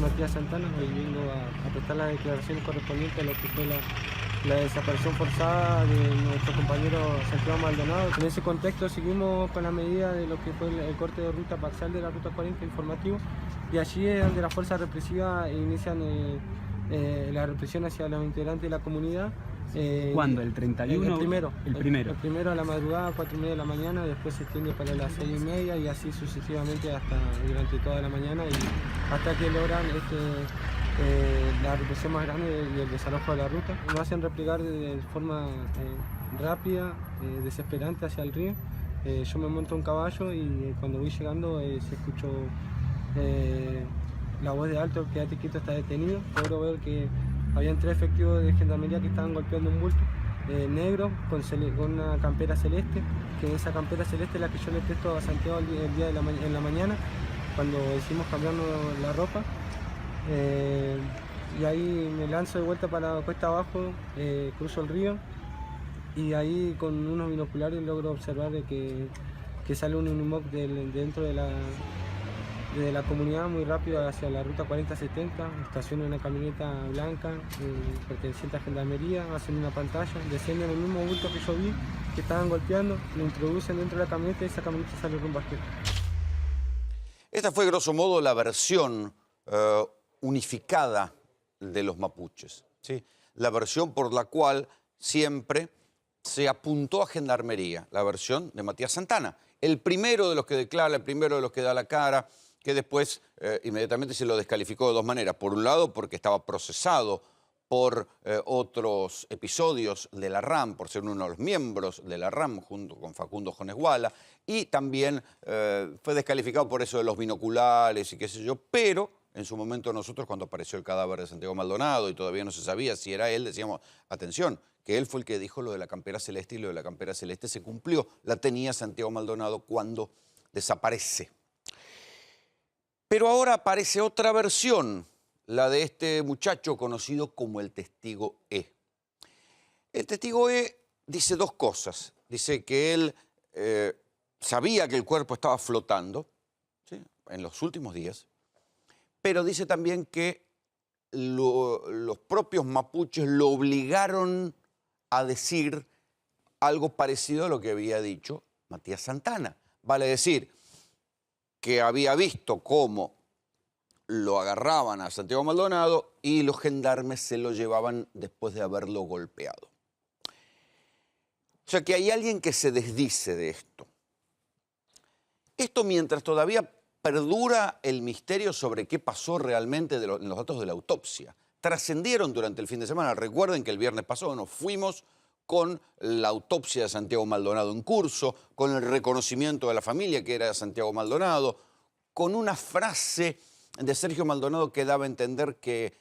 Matías Santana. Hoy vengo a prestar la declaración correspondiente a lo que fue la desaparición forzada de nuestro compañero Santiago Maldonado. En ese contexto seguimos con la medida de lo que fue el corte de ruta parcial de la ruta 40 informativo, y allí es donde las fuerzas represivas inician la represión hacia los integrantes de la comunidad. ¿Cuándo? ¿El 31? El primero. El primero. El primero a la madrugada, 4:30 de la mañana, después se extiende para las 6:30 y así sucesivamente hasta durante toda la mañana, y hasta que logran la represión más grande y el desalojo de la ruta. Nos hacen replegar de forma rápida, desesperante hacia el río. Yo me monto a un caballo y cuando voy llegando se escuchó la voz de alto: quédate quieto, está detenido. Logro ver que habían 3 efectivos de gendarmería que estaban golpeando un bulto negro con una campera celeste, que en esa campera celeste es la que yo le presto a Santiago el día en la mañana, cuando decidimos cambiarnos la ropa. Y ahí me lanzo de vuelta para la cuesta abajo, cruzo el río, y ahí con unos binoculares logro observar que sale un Unimog dentro de la comunidad muy rápido hacia la ruta 4070, estaciona una camioneta blanca perteneciente a Gendarmería, hacen una pantalla, descienden el mismo bulto que yo vi, que estaban golpeando, lo introducen dentro de la camioneta y esa camioneta sale rumbo a Asqueto. Esta fue, grosso modo, la versión unificada de los mapuches, ¿sí? La versión por la cual siempre se apuntó a Gendarmería, la versión de Matías Santana, el primero de los que declara, el primero de los que da la cara, que después inmediatamente se lo descalificó de 2 maneras. Por un lado, porque estaba procesado por otros episodios de la RAM, por ser uno de los miembros de la RAM, junto con Facundo Jones Guala, y también fue descalificado por eso de los binoculares y qué sé yo, pero en su momento nosotros, cuando apareció el cadáver de Santiago Maldonado y todavía no se sabía si era él, decíamos, atención, que él fue el que dijo lo de la campera celeste, y lo de la campera celeste se cumplió. La tenía Santiago Maldonado cuando desaparece. Pero ahora aparece otra versión, la de este muchacho conocido como el Testigo E. El Testigo E dice 2 cosas. Dice que él sabía que el cuerpo estaba flotando, ¿sí?, en los últimos días, pero dice también que los propios mapuches lo obligaron a decir algo parecido a lo que había dicho Matías Santana. Vale decir, que había visto cómo lo agarraban a Santiago Maldonado y los gendarmes se lo llevaban después de haberlo golpeado. O sea que hay alguien que se desdice de esto. Esto mientras todavía perdura el misterio sobre qué pasó realmente en los datos de la autopsia. Trascendieron durante el fin de semana. Recuerden que el viernes pasado nos fuimos con la autopsia de Santiago Maldonado en curso, con el reconocimiento de la familia que era Santiago Maldonado, con una frase de Sergio Maldonado que daba a entender que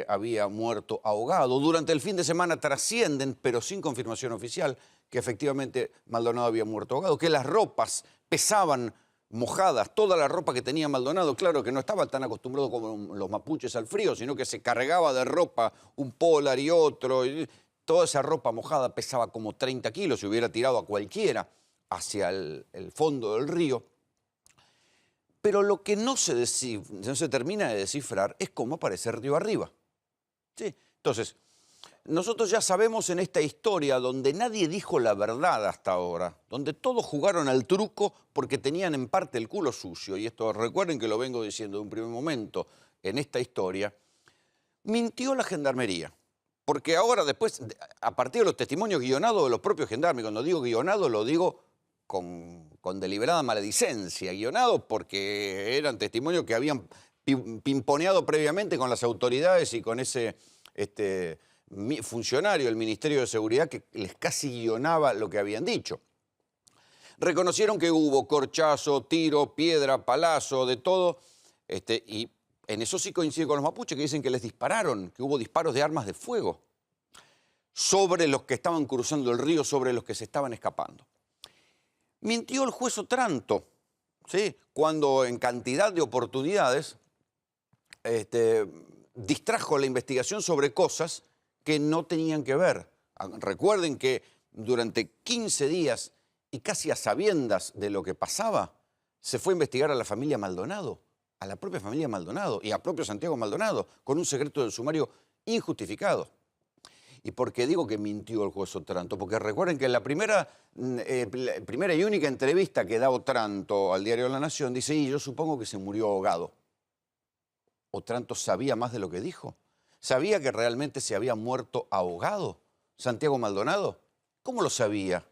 había muerto ahogado. Durante el fin de semana trascienden, pero sin confirmación oficial, que efectivamente Maldonado había muerto ahogado, que las ropas pesaban mojadas, toda la ropa que tenía Maldonado, claro que no estaba tan acostumbrado como los mapuches al frío, sino que se cargaba de ropa un polar y otro. Toda esa ropa mojada pesaba como 30 kilos, si hubiera tirado a cualquiera hacia el fondo del río. Pero lo que no se termina de descifrar es cómo aparece río arriba. ¿Sí? Entonces, nosotros ya sabemos en esta historia donde nadie dijo la verdad hasta ahora, donde todos jugaron al truco porque tenían en parte el culo sucio, y esto recuerden que lo vengo diciendo de un primer momento en esta historia, mintió la Gendarmería. Porque ahora después, a partir de los testimonios guionados de los propios gendarmes, cuando digo guionado lo digo con deliberada maledicencia, guionados porque eran testimonios que habían pimponeado previamente con las autoridades y con ese funcionario del Ministerio de Seguridad que les casi guionaba lo que habían dicho. Reconocieron que hubo corchazo, tiro, piedra, palazo, de todo, y en eso sí coincide con los mapuches, que dicen que les dispararon, que hubo disparos de armas de fuego sobre los que estaban cruzando el río, sobre los que se estaban escapando. Mintió el juez Otranto, ¿sí?, cuando en cantidad de oportunidades distrajo la investigación sobre cosas que no tenían que ver. Recuerden que durante 15 días y casi a sabiendas de lo que pasaba, se fue a investigar a la familia Maldonado. a la propia familia Maldonado y a propio Santiago Maldonado con un secreto del sumario injustificado. ¿Y por qué digo que mintió el juez Otranto? Porque recuerden que en la primera y única entrevista que da Otranto al diario La Nación dice, y yo supongo que se murió ahogado. ¿Otranto sabía más de lo que dijo? ¿Sabía que realmente se había muerto ahogado Santiago Maldonado? ¿Cómo lo sabía?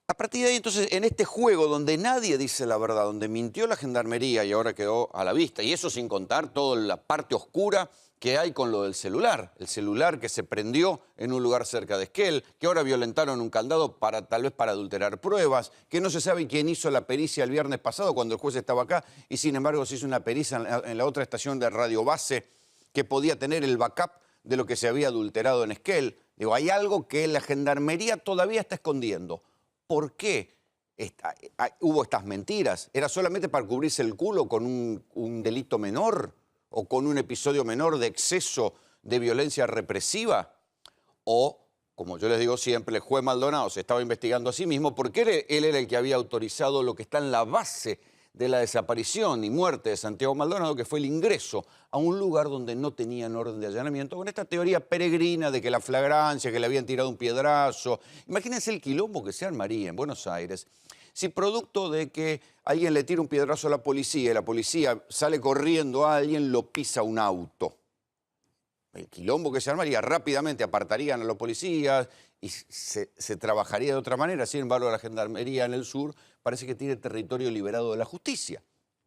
A partir de ahí, entonces, en este juego donde nadie dice la verdad, donde mintió la gendarmería y ahora quedó a la vista, y eso sin contar toda la parte oscura que hay con lo del celular. El celular que se prendió en un lugar cerca de Esquel, que ahora violentaron un candado tal vez para adulterar pruebas, que no se sabe quién hizo la pericia el viernes pasado cuando el juez estaba acá y sin embargo se hizo una pericia en la otra estación de Radio Base que podía tener el backup de lo que se había adulterado en Esquel. Digo, hay algo que la gendarmería todavía está escondiendo. ¿Por qué hubo estas mentiras? ¿Era solamente para cubrirse el culo con un delito menor o con un episodio menor de exceso de violencia represiva? O, como yo les digo siempre, el juez Maldonado se estaba investigando a sí mismo porque él era el que había autorizado lo que está en la base de la desaparición y muerte de Santiago Maldonado, que fue el ingreso a un lugar donde no tenían orden de allanamiento, con esta teoría peregrina de que la flagrancia, que le habían tirado un piedrazo. Imagínense el quilombo que se armaría en Buenos Aires si producto de que alguien le tira un piedrazo a la policía y la policía sale corriendo a alguien, lo pisa un auto. El quilombo que se armaría, rápidamente apartarían a los policías y se trabajaría de otra manera. Sin embargo, la gendarmería en el sur parece que tiene territorio liberado de la justicia.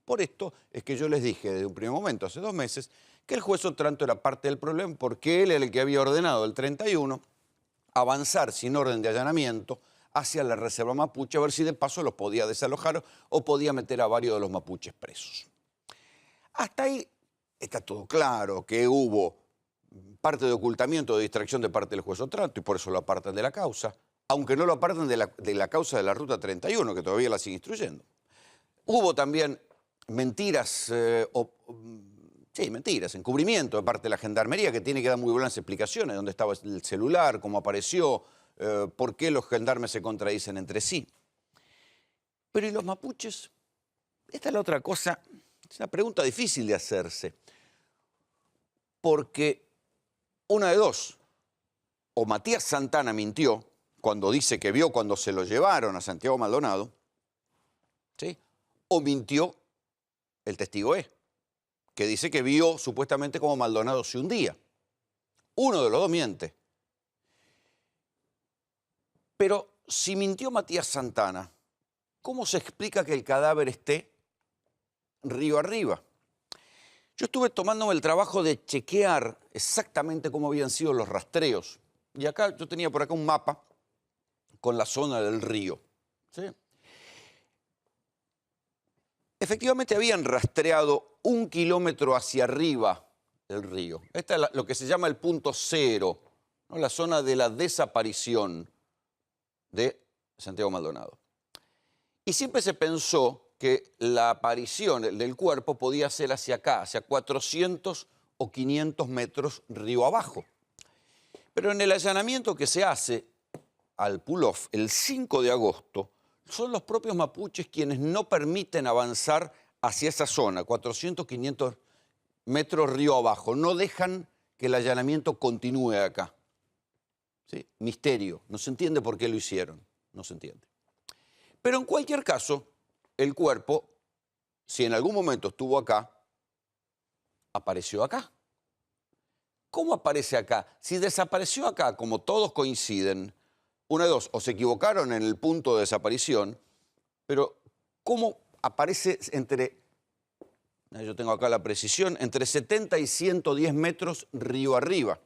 Por esto es que yo les dije desde un primer momento, hace 2 meses, que el juez Otranto era parte del problema porque él era el que había ordenado el 31 avanzar sin orden de allanamiento hacia la reserva mapuche, a ver si de paso los podía desalojar o podía meter a varios de los mapuches presos. Hasta ahí está todo claro, que hubo parte de ocultamiento, de distracción de parte del juez Otranto y por eso lo apartan de la causa, aunque no lo apartan de la causa de la Ruta 31, que todavía la sigue instruyendo. Hubo también mentiras, mentiras, encubrimiento de parte de la gendarmería, que tiene que dar muy buenas explicaciones, dónde estaba el celular, cómo apareció, por qué los gendarmes se contradicen entre sí. Pero ¿y los mapuches? Esta es la otra cosa, es una pregunta difícil de hacerse, porque una de dos, o Matías Santana mintió cuando dice que vio cuando se lo llevaron a Santiago Maldonado, ¿sí? O mintió el testigo E, que dice que vio supuestamente como Maldonado se hundía. Uno de los dos miente. Pero si mintió Matías Santana, ¿cómo se explica que el cadáver esté río arriba? Yo estuve tomándome el trabajo de chequear exactamente cómo habían sido los rastreos. Y acá yo tenía por acá un mapa con la zona del río, ¿sí? Efectivamente habían rastreado 1 kilómetro hacia arriba del río. Esta es lo que se llama el punto cero, ¿no? La zona de la desaparición de Santiago Maldonado. Y siempre se pensó que la aparición del cuerpo podía ser hacia acá, hacia 400 o 500 metros río abajo. Pero en el allanamiento que se hace al pull-off el 5 de agosto, son los propios mapuches quienes no permiten avanzar hacia esa zona, 400, 500 metros río abajo. No dejan que el allanamiento continúe acá. ¿Sí? Misterio. No se entiende por qué lo hicieron. No se entiende. Pero en cualquier caso, el cuerpo, si en algún momento estuvo acá, apareció acá. ¿Cómo aparece acá? Si desapareció acá, como todos coinciden, una de dos, o se equivocaron en el punto de desaparición, pero ¿cómo aparece entre, yo tengo acá la precisión, entre 70 y 110 metros río arriba?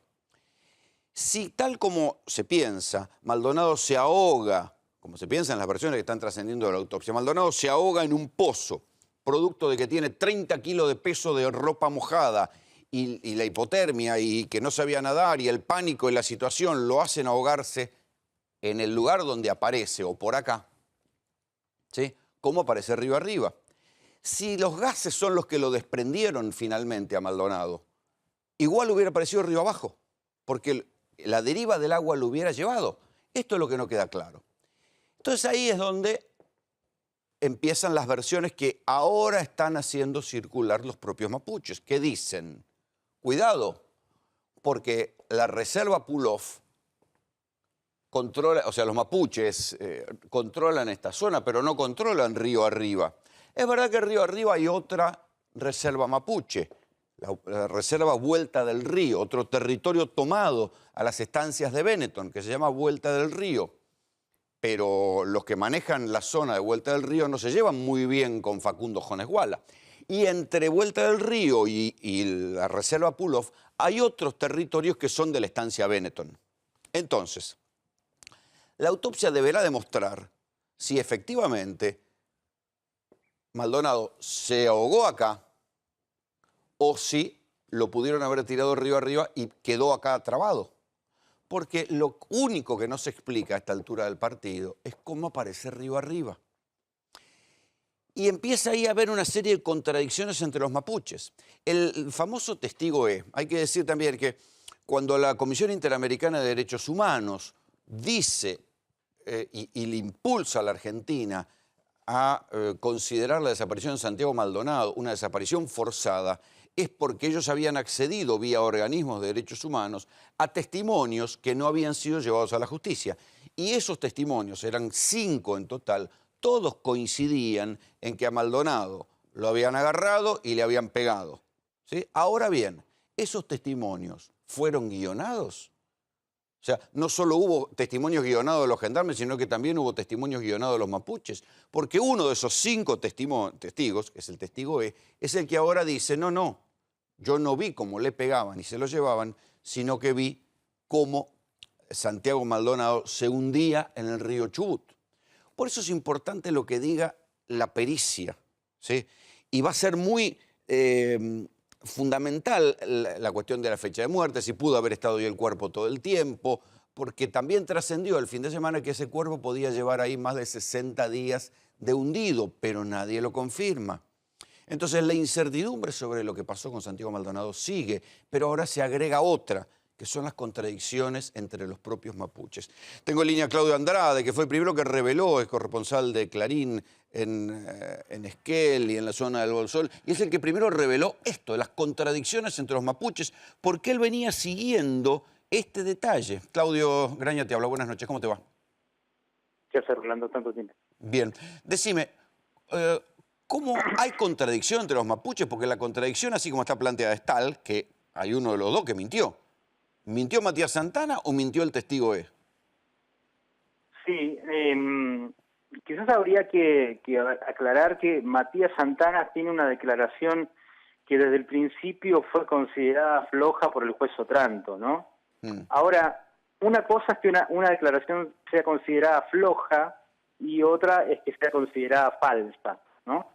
Si tal como se piensa, Maldonado se ahoga, como se piensa en las versiones que están trascendiendo de la autopsia, Maldonado se ahoga en un pozo, producto de que tiene 30 kilos de peso de ropa mojada y la hipotermia y que no sabía nadar y el pánico y la situación lo hacen ahogarse en el lugar donde aparece, o por acá, ¿sí? ¿Cómo aparece río arriba? Si los gases son los que lo desprendieron finalmente a Maldonado, igual hubiera aparecido río abajo, porque la deriva del agua lo hubiera llevado. Esto es lo que no queda claro. Entonces ahí es donde empiezan las versiones que ahora están haciendo circular los propios mapuches, que dicen, cuidado, porque la reserva Pulov controla, o sea, los mapuches controlan esta zona, pero no controlan río arriba. Es verdad que río arriba hay otra reserva mapuche, la reserva Vuelta del Río, otro territorio tomado a las estancias de Benetton, que se llama Vuelta del Río. Pero los que manejan la zona de Vuelta del Río no se llevan muy bien con Facundo Jones Guala. Y entre Vuelta del Río y la reserva Pulov hay otros territorios que son de la estancia Benetton. Entonces, la autopsia deberá demostrar si efectivamente Maldonado se ahogó acá o si lo pudieron haber tirado río arriba y quedó acá trabado. Porque lo único que no se explica a esta altura del partido es cómo aparece río arriba. Y empieza ahí a haber una serie de contradicciones entre los mapuches. El famoso testigo E. Hay que decir también que cuando la Comisión Interamericana de Derechos Humanos dice y le impulsa a la Argentina a considerar la desaparición de Santiago Maldonado una desaparición forzada, es porque ellos habían accedido vía organismos de derechos humanos a testimonios que no habían sido llevados a la justicia. Y esos testimonios, eran 5 en total, todos coincidían en que a Maldonado lo habían agarrado y le habían pegado, ¿sí? Ahora bien, ¿esos testimonios fueron guionados? O sea, no solo hubo testimonios guionados de los gendarmes, sino que también hubo testimonios guionados de los mapuches. Porque uno de esos 5 testigos, que es el testigo E, es el que ahora dice, no, yo no vi cómo le pegaban y se lo llevaban, sino que vi cómo Santiago Maldonado se hundía en el río Chubut. Por eso es importante lo que diga la pericia, ¿sí? Y va a ser muy fundamental la cuestión de la fecha de muerte, si pudo haber estado ahí el cuerpo todo el tiempo, porque también trascendió el fin de semana que ese cuerpo podía llevar ahí más de 60 días de hundido, pero nadie lo confirma. Entonces la incertidumbre sobre lo que pasó con Santiago Maldonado sigue, pero ahora se agrega otra, que son las contradicciones entre los propios mapuches. Tengo en línea a Claudio Andrade, que fue el primero que reveló, es corresponsal de Clarín en Esquel y en la zona del Bolsol, y es el que primero reveló esto, las contradicciones entre los mapuches, porque él venía siguiendo este detalle. Claudio Graña te habla, buenas noches, ¿cómo te va? ¿Qué hace Rolando tanto tiempo? Bien, decime, ¿cómo hay contradicción entre los mapuches? Porque la contradicción, así como está planteada, es tal que hay uno de los dos que mintió. ¿Mintió Matías Santana o mintió el testigo E? Sí, quizás habría que aclarar que Matías Santana tiene una declaración que desde el principio fue considerada floja por el juez Otranto, ¿no? Ahora, una cosa es que una declaración sea considerada floja y otra es que sea considerada falsa, ¿no?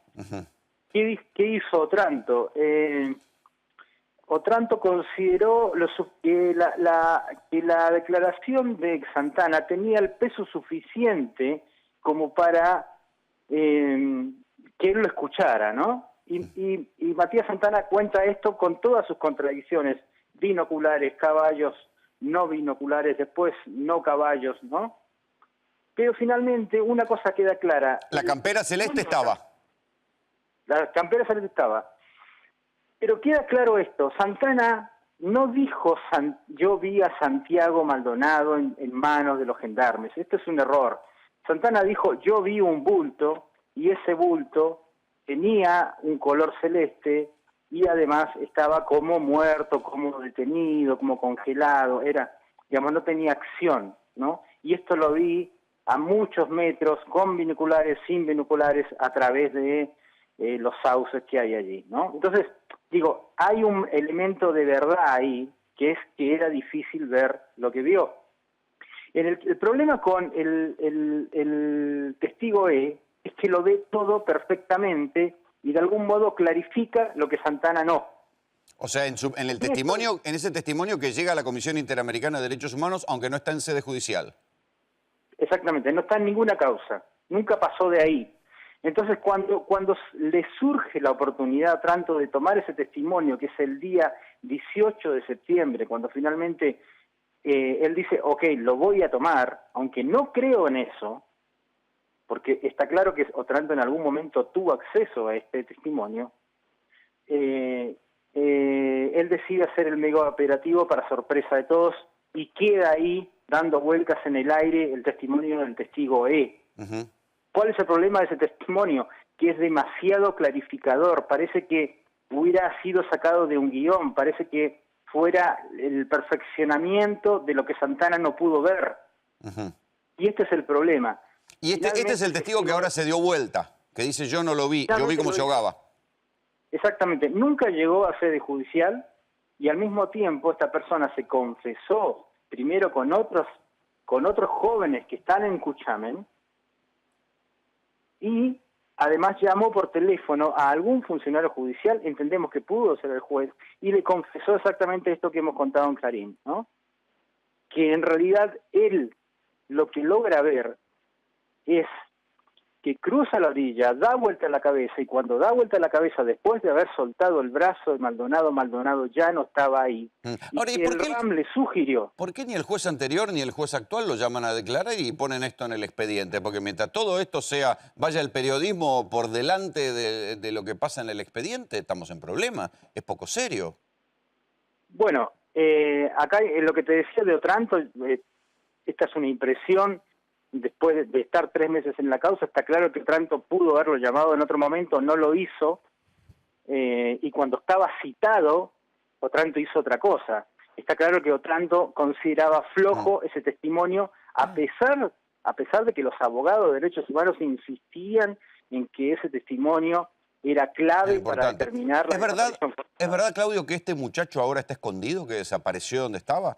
¿Qué hizo Otranto? Otranto consideró que la declaración de Santana tenía el peso suficiente como para que él lo escuchara, ¿no? Y Matías Santana cuenta esto con todas sus contradicciones, binoculares, caballos, no binoculares, después no caballos, ¿no? Pero finalmente una cosa queda clara. La campera celeste estaba. La campera celeste estaba. Pero queda claro esto, Santana no dijo yo vi a Santiago Maldonado en manos de los gendarmes, esto es un error. Santana dijo yo vi un bulto y ese bulto tenía un color celeste y además estaba como muerto, como detenido, como congelado, no tenía acción, ¿no? Y esto lo vi a muchos metros, con binoculares, sin binoculares, a través de los sauces que hay allí, ¿no? Entonces, digo, hay un elemento de verdad ahí, que es que era difícil ver lo que vio. El problema con el testigo E es que lo ve todo perfectamente y de algún modo clarifica lo que Santana no. O sea, en ese testimonio que llega a la Comisión Interamericana de Derechos Humanos, aunque no está en sede judicial. Exactamente, no está en ninguna causa, nunca pasó de ahí. Entonces, cuando le surge la oportunidad tanto de tomar ese testimonio, que es el día 18 de septiembre, cuando finalmente él dice, ok, lo voy a tomar, aunque no creo en eso, porque está claro que Otranto en algún momento tuvo acceso a este testimonio, él decide hacer el mega operativo para sorpresa de todos y queda ahí dando vueltas en el aire el testimonio del testigo E. ¿Cuál es el problema de ese testimonio? Que es demasiado clarificador, parece que hubiera sido sacado de un guión, parece que fuera el perfeccionamiento de lo que Santana no pudo ver. Y este es el problema. Y este es el testigo que ahora se dio vuelta, que dice yo no lo vi, yo vi cómo se ahogaba. Exactamente, nunca llegó a sede judicial y al mismo tiempo esta persona se confesó primero con otros jóvenes que están en Cuchamen y además llamó por teléfono a algún funcionario judicial, entendemos que pudo ser el juez, y le confesó exactamente esto que hemos contado en Clarín, ¿no? Que en realidad él lo que logra ver es que cruza la orilla, da vuelta la cabeza, y cuando da vuelta la cabeza, después de haber soltado el brazo de Maldonado, Maldonado ya no estaba ahí. Ahora, y el RAM le sugirió. ¿Por qué ni el juez anterior ni el juez actual lo llaman a declarar y ponen esto en el expediente? Porque mientras todo esto vaya el periodismo por delante de lo que pasa en el expediente, estamos en problemas. Es poco serio. Bueno, acá en lo que te decía de Otranto, esta es una impresión. Después de estar 3 meses en la causa, está claro que Otranto pudo haberlo llamado en otro momento, no lo hizo, y cuando estaba citado, Otranto hizo otra cosa. Está claro que Otranto consideraba flojo ese testimonio, a pesar de que los abogados de derechos humanos insistían en que ese testimonio era clave para determinar la desaparición forzada. ¿Es verdad, Claudio, que este muchacho ahora está escondido, que desapareció donde estaba?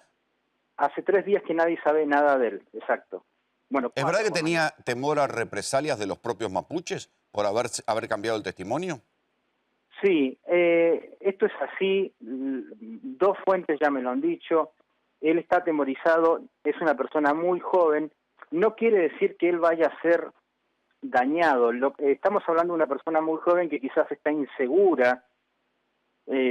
Hace 3 días que nadie sabe nada de él, exacto. Bueno, ¿es verdad que tenía temor a represalias de los propios mapuches por haber cambiado el testimonio? Sí, esto es así, 2 fuentes ya me lo han dicho, él está atemorizado, es una persona muy joven, no quiere decir que él vaya a ser dañado, estamos hablando de una persona muy joven que quizás está insegura,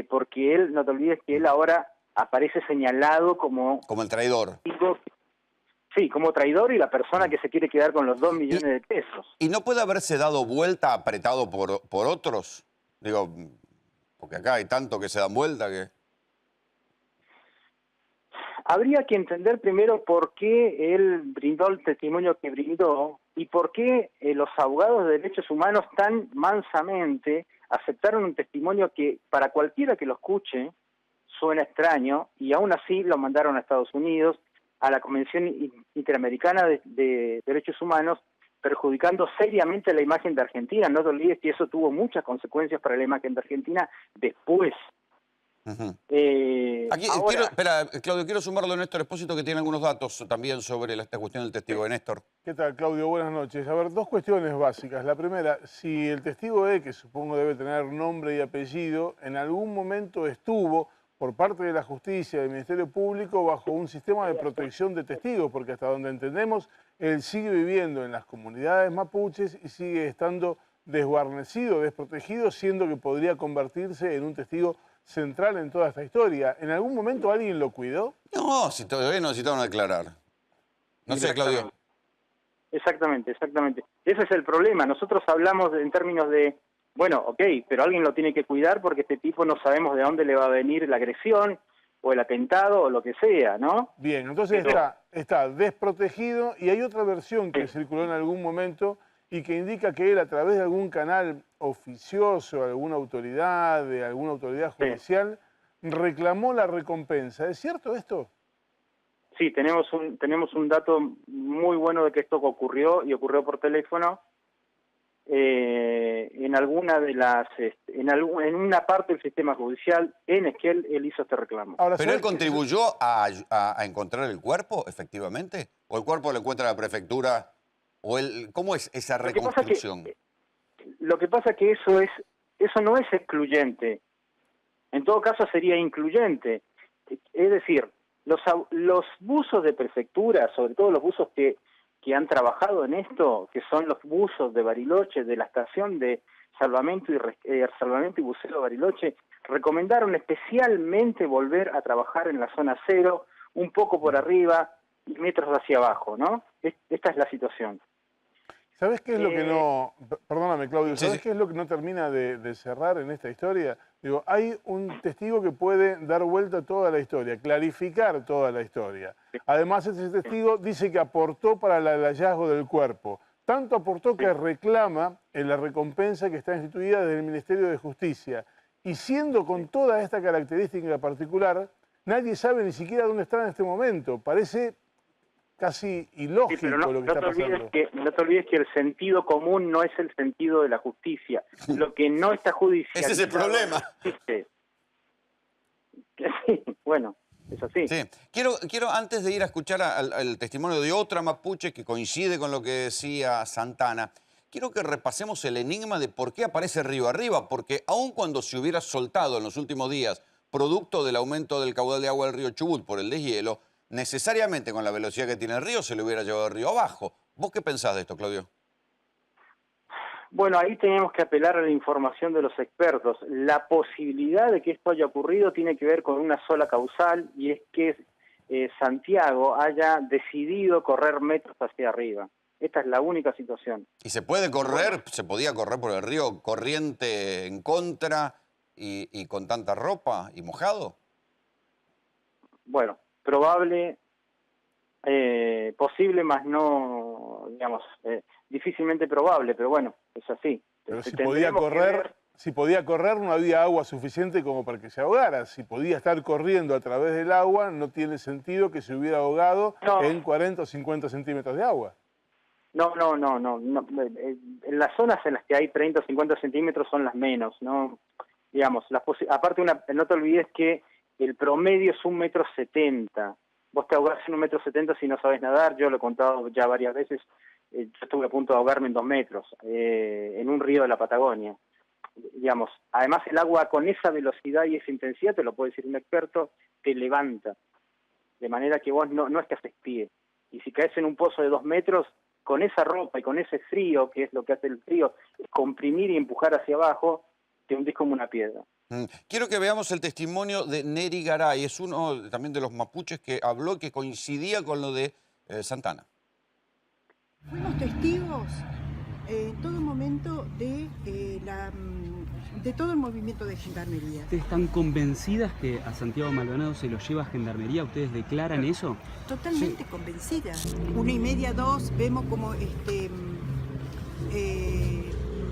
porque él, no te olvides que él ahora aparece señalado como el traidor. Sí, como traidor y la persona que se quiere quedar con los 2 millones de pesos. ¿Y no puede haberse dado vuelta apretado por otros? Digo, porque acá hay tanto que se dan vuelta que... Habría que entender primero por qué él brindó el testimonio que brindó y por qué los abogados de derechos humanos tan mansamente aceptaron un testimonio que para cualquiera que lo escuche suena extraño y aún así lo mandaron a Estados Unidos, a la Convención Interamericana de Derechos Humanos, perjudicando seriamente la imagen de Argentina. No te olvides que eso tuvo muchas consecuencias para la imagen de Argentina después. Aquí, ahora, espera, Claudio, quiero sumarlo a Néstor Espósito, que tiene algunos datos también sobre esta cuestión del testigo de Néstor. ¿Qué tal, Claudio? Buenas noches. A ver, 2 cuestiones básicas. La primera, si el testigo E, que supongo debe tener nombre y apellido, en algún momento estuvo por parte de la justicia, del Ministerio Público, bajo un sistema de protección de testigos, porque hasta donde entendemos, él sigue viviendo en las comunidades mapuches y sigue estando desguarnecido, desprotegido, siendo que podría convertirse en un testigo central en toda esta historia. ¿En algún momento alguien lo cuidó? No, si todavía no necesitaron declarar. No sé, Claudio. Exactamente. Ese es el problema. Nosotros hablamos en términos de, bueno, ok, pero alguien lo tiene que cuidar porque este tipo no sabemos de dónde le va a venir la agresión o el atentado o lo que sea, ¿no? Bien, entonces está desprotegido y hay otra versión que circuló en algún momento y que indica que él a través de algún canal oficioso, alguna autoridad judicial, reclamó la recompensa. ¿Es cierto esto? Sí, tenemos un dato muy bueno de que esto ocurrió y ocurrió por teléfono. En alguna de las en una parte del sistema judicial en Esquel él hizo este reclamo. Ahora, ¿pero él contribuyó a encontrar el cuerpo, efectivamente? ¿O el cuerpo lo encuentra la prefectura? ¿O ¿cómo es esa reconstrucción? Lo que pasa es que eso no es excluyente. En todo caso sería incluyente. Es decir, los buzos de prefectura, sobre todo los buzos que han trabajado en esto, que son los buzos de Bariloche, de la estación de salvamento y buceo de Bariloche, recomendaron especialmente volver a trabajar en la zona cero, un poco por arriba y metros hacia abajo, ¿no? Esta es la situación. ¿Sabés qué es lo que no... Perdóname, Claudio, Sí, ¿sabés sí. qué es lo que no termina de cerrar en esta historia? Digo, hay un testigo que puede dar vuelta a toda la historia, clarificar toda la historia. Además, ese testigo dice que aportó para el hallazgo del cuerpo. Tanto aportó que reclama en la recompensa que está instituida desde el Ministerio de Justicia. Y siendo con toda esta característica particular, nadie sabe ni siquiera dónde está en este momento. Parece casi Sí, ilógico pero lo que está pasando. no te olvides que el sentido común no es el sentido de la justicia. Lo que no está judicializado... Ese es el problema. existe. Sí, bueno, es así. Sí. Quiero antes de ir a escuchar al testimonio de otra mapuche que coincide con lo que decía Santana, quiero que repasemos el enigma de por qué aparece río arriba, porque aun cuando se hubiera soltado en los últimos días, producto del aumento del caudal de agua del río Chubut por el deshielo, necesariamente con la velocidad que tiene el río se le hubiera llevado el río abajo. ¿Vos qué pensás de esto, Claudio? Bueno, ahí tenemos que apelar a la información de los expertos. La posibilidad de que esto haya ocurrido tiene que ver con una sola causal, y es que Santiago haya decidido correr metros hacia arriba. Esta es la única situación. ¿Y se puede correr, se podía correr por el río corriente en contra y con tanta ropa y mojado? Bueno, probable, posible, más no, digamos, difícilmente probable, pero bueno, es así. Pero si Tendremos podía que ver. correr, no había agua suficiente como para que se ahogara. Si podía estar corriendo a través del agua, no tiene sentido que se hubiera ahogado No. en 40 o 50 centímetros de agua. No. En las zonas en las que hay 30 o 50 centímetros son las menos, ¿no? Digamos, aparte no te olvides que el promedio es 1,70 m. Vos te ahogás en 1,70 m si no sabes nadar. Yo lo he contado ya varias veces. Yo estuve a punto de ahogarme en 2 metros en un río de la Patagonia. Digamos, además el agua con esa velocidad y esa intensidad, te lo puede decir un experto, te levanta. De manera que vos no es que haces pie. Y si caes en un pozo de 2 metros, con esa ropa y con ese frío, que es lo que hace el frío, es comprimir y empujar hacia abajo, te hundís como una piedra. Quiero que veamos el testimonio de Neri Garay. Es uno también de los mapuches que habló, que coincidía con lo de Santana. Fuimos testigos en todo momento de todo el movimiento de gendarmería. ¿Ustedes están convencidas que a Santiago Maldonado se lo lleva a Gendarmería? ¿Ustedes declaran eso? Totalmente convencidas. 1:30, 2, vemos como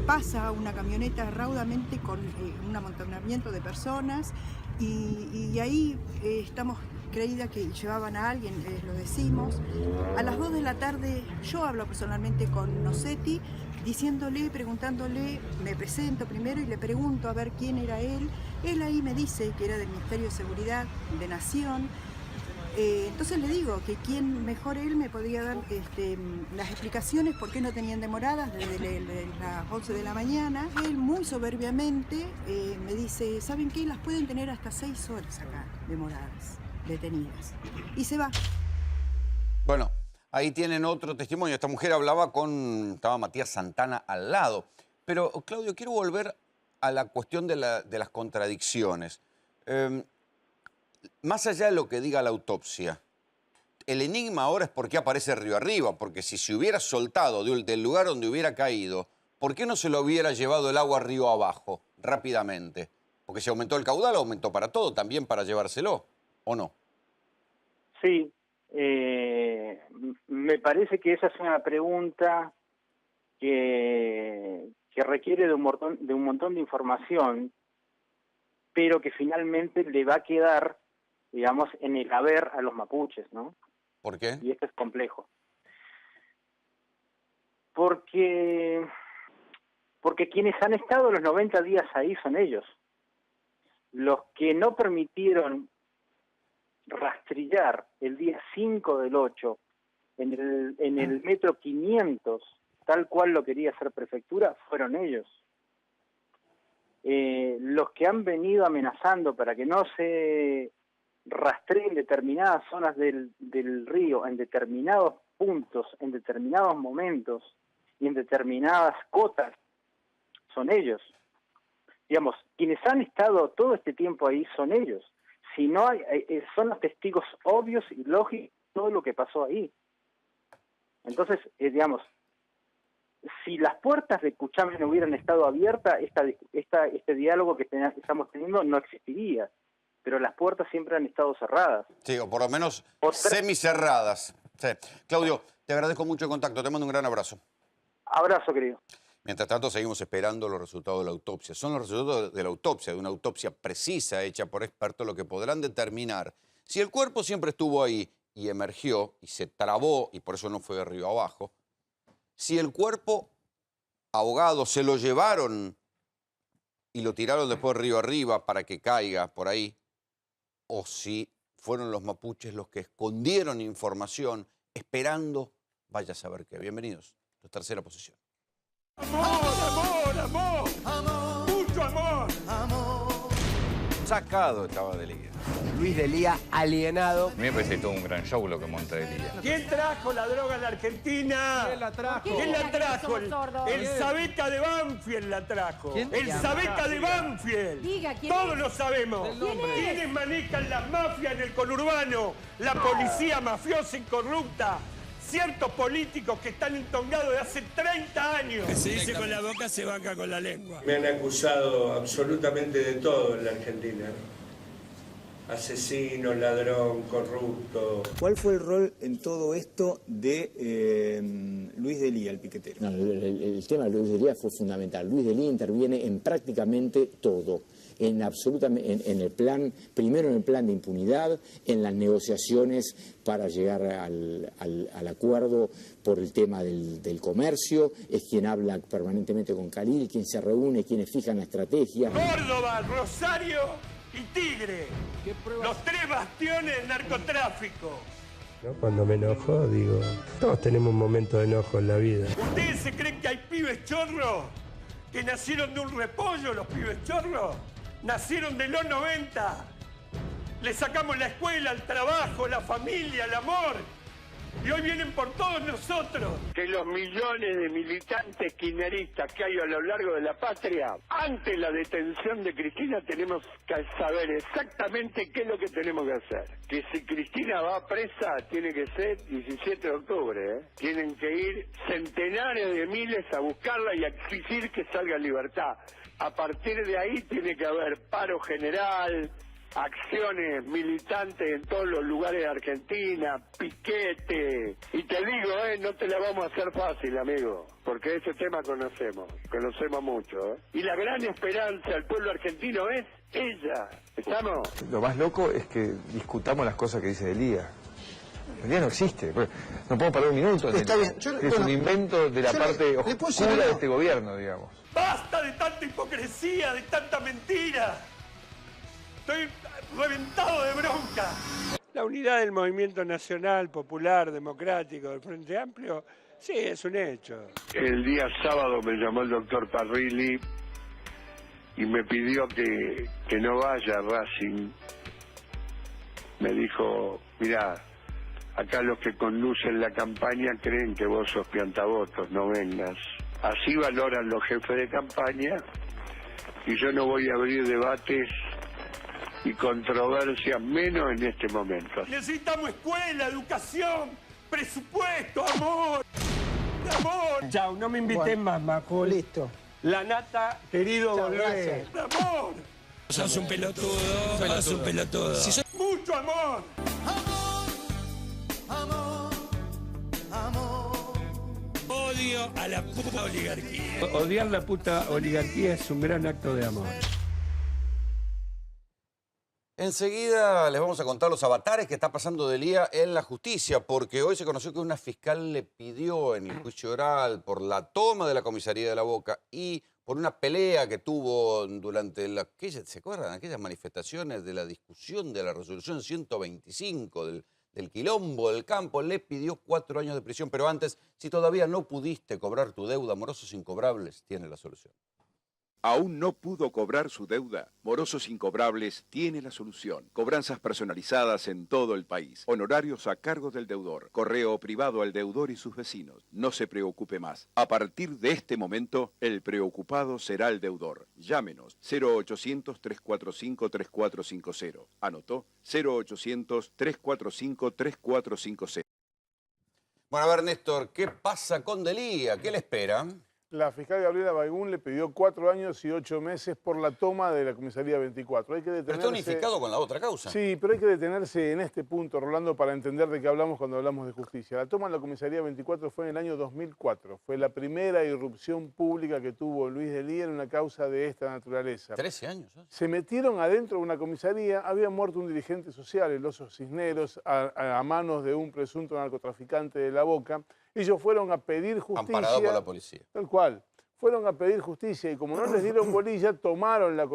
pasa una camioneta raudamente con un amontonamiento de personas y ahí estamos creídas que llevaban a alguien, lo decimos. A las 2 de la tarde yo hablo personalmente con Nocetti, preguntándole, me presento primero y le pregunto a ver quién era él. Él ahí me dice que era del Ministerio de Seguridad de Nación. Entonces le digo que quién mejor él me podría dar las explicaciones por qué no tenían demoradas desde las 11 de la mañana. Él muy soberbiamente me dice, ¿saben qué? Las pueden tener hasta 6 horas acá demoradas, detenidas. Y se va. Bueno, ahí tienen otro testimonio. Esta mujer estaba Matías Santana al lado. Pero, Claudio, quiero volver a la cuestión de las contradicciones. Más allá de lo que diga la autopsia, el enigma ahora es por qué aparece río arriba, porque si se hubiera soltado del lugar donde hubiera caído, ¿por qué no se lo hubiera llevado el agua río abajo rápidamente? Porque si aumentó el caudal, aumentó para todo, también para llevárselo, ¿o no? Sí, me parece que esa es una pregunta que requiere de un montón de información, pero que finalmente le va a quedar, digamos, en el haber a los mapuches, ¿no? ¿Por qué? Y esto es complejo. Porque quienes han estado los 90 días ahí son ellos. Los que no permitieron rastrillar el día 5 del 8 en el metro 500, tal cual lo quería hacer prefectura, fueron ellos. Los que han venido amenazando para que no se rastreen determinadas zonas del río en determinados puntos, en determinados momentos y en determinadas cotas, son ellos. Digamos, quienes han estado todo este tiempo ahí son ellos. Si no son los testigos obvios y lógicos de todo lo que pasó ahí. Entonces, digamos, si las puertas de Cuchame no hubieran estado abiertas, este diálogo que estamos teniendo no existiría. Pero las puertas siempre han estado cerradas. Sí, o por lo menos semicerradas. Sí. Claudio, te agradezco mucho el contacto. Te mando un gran abrazo. Abrazo, querido. Mientras tanto, seguimos esperando los resultados de la autopsia. Son los resultados de la autopsia, de una autopsia precisa hecha por expertos, lo que podrán determinar si el cuerpo siempre estuvo ahí y emergió y se trabó y por eso no fue de arriba abajo, si el cuerpo ahogado se lo llevaron y lo tiraron después río arriba para que caiga por ahí, o si fueron los mapuches los que escondieron información esperando, vaya a saber qué. Bienvenidos, la tercera posición. Amor, amor, amor, amor, mucho amor. Sacado estaba de Lía. Luis Delía alienado. A mí me parece todo un gran show lo que monta Delía. ¿Quién trajo la droga a la Argentina? ¿Quién la trajo? ¿Quién la trajo? El Sabeca de Banfield la trajo. El Sabeca de Banfield. Diga, ¿quién Todos es? lo sabemos. ¿Quiénes manejan las mafias en el conurbano? La policía mafiosa y corrupta. Ciertos políticos que están intongados de hace 30 años. Se dice con la boca, se banca con la lengua. Me han acusado absolutamente de todo en la Argentina. Asesino, ladrón, corrupto. ¿Cuál fue el rol en todo esto de Luis Delía, el piquetero? No, el tema de Luis Delía fue fundamental. Luis Delía interviene en prácticamente todo. En el plan, primero en el plan de impunidad, en las negociaciones para llegar al acuerdo por el tema del comercio, es quien habla permanentemente con Khalil, quien se reúne, quienes fijan la estrategia. Córdoba, Rosario y Tigre, los tres bastiones del narcotráfico. Cuando me enojo, digo, todos tenemos un momento de enojo en la vida. ¿Ustedes se creen que hay pibes chorros que nacieron de un repollo, los pibes chorros? Nacieron de los 90. Le sacamos la escuela, el trabajo, la familia, el amor. Y hoy vienen por todos nosotros. Que los millones de militantes kirchneristas que hay a lo largo de la patria, ante la detención de Cristina tenemos que saber exactamente qué es lo que tenemos que hacer. Que si Cristina va presa, tiene que ser 17 de octubre. Tienen que ir centenares de miles a buscarla y a exigir que salga en libertad. A partir de ahí tiene que haber paro general, acciones militantes en todos los lugares de Argentina, piquete. Y te digo, no te la vamos a hacer fácil, amigo, porque ese tema conocemos mucho. Y la gran esperanza del pueblo argentino es ella. ¿Estamos? Lo más loco es que discutamos las cosas que dice Delía. Delía no existe. No puedo parar un minuto. Está bien. Es un invento de la parte oscura de este gobierno, digamos. ¡Basta de tanta hipocresía, de tanta mentira! Estoy reventado de bronca. La unidad del movimiento nacional, popular, democrático, del Frente Amplio, sí, es un hecho. El día sábado me llamó el doctor Parrilli y me pidió que no vaya a Racing. Me dijo, mirá, acá los que conducen la campaña creen que vos sos piantavotos, no vengas. Así valoran los jefes de campaña y yo no voy a abrir debates y controversias, menos en este momento. Necesitamos escuela, educación, presupuesto, amor. Amor. Chau, no me inviten más, Majo. Listo. La nata, querido, Chau, volver. Amor. Sos un pelotudo, sos un pelotudo. Mucho amor. Odio a la puta oligarquía. Odiar la puta oligarquía es un gran acto de amor. Enseguida les vamos a contar los avatares que está pasando Delía en la justicia, porque hoy se conoció que una fiscal le pidió en el juicio oral por la toma de la comisaría de La Boca y por una pelea que tuvo durante ¿se acuerdan? Aquellas manifestaciones de la discusión de la resolución 125 del quilombo del campo, le pidió 4 años de prisión. Pero antes, si todavía no pudiste cobrar tu deuda, Morosos Incobrables tiene la solución. ¿Aún no pudo cobrar su deuda? Morosos Incobrables tiene la solución. Cobranzas personalizadas en todo el país. Honorarios a cargo del deudor. Correo privado al deudor y sus vecinos. No se preocupe más. A partir de este momento, el preocupado será el deudor. Llámenos 0800-345-3450. ¿Anotó? 0800-345-3450. Bueno, a ver, Néstor, ¿qué pasa con Delía? ¿Qué le espera? La fiscal Gabriela Baigún le pidió 4 años y 8 meses por la toma de la comisaría 24. Hay que detenerse... Pero está unificado con la otra causa. Sí, pero hay que detenerse en este punto, Rolando, para entender de qué hablamos cuando hablamos de justicia. La toma de la comisaría 24 fue en el año 2004. Fue la primera irrupción pública que tuvo Luis Delía en una causa de esta naturaleza. 13 años. Se metieron adentro de una comisaría, había muerto un dirigente social, el Oso Cisneros, a manos de un presunto narcotraficante de La Boca. Ellos fueron a pedir justicia. Amparado por la policía. Tal cual. Fueron a pedir justicia y como no les dieron bolilla, tomaron la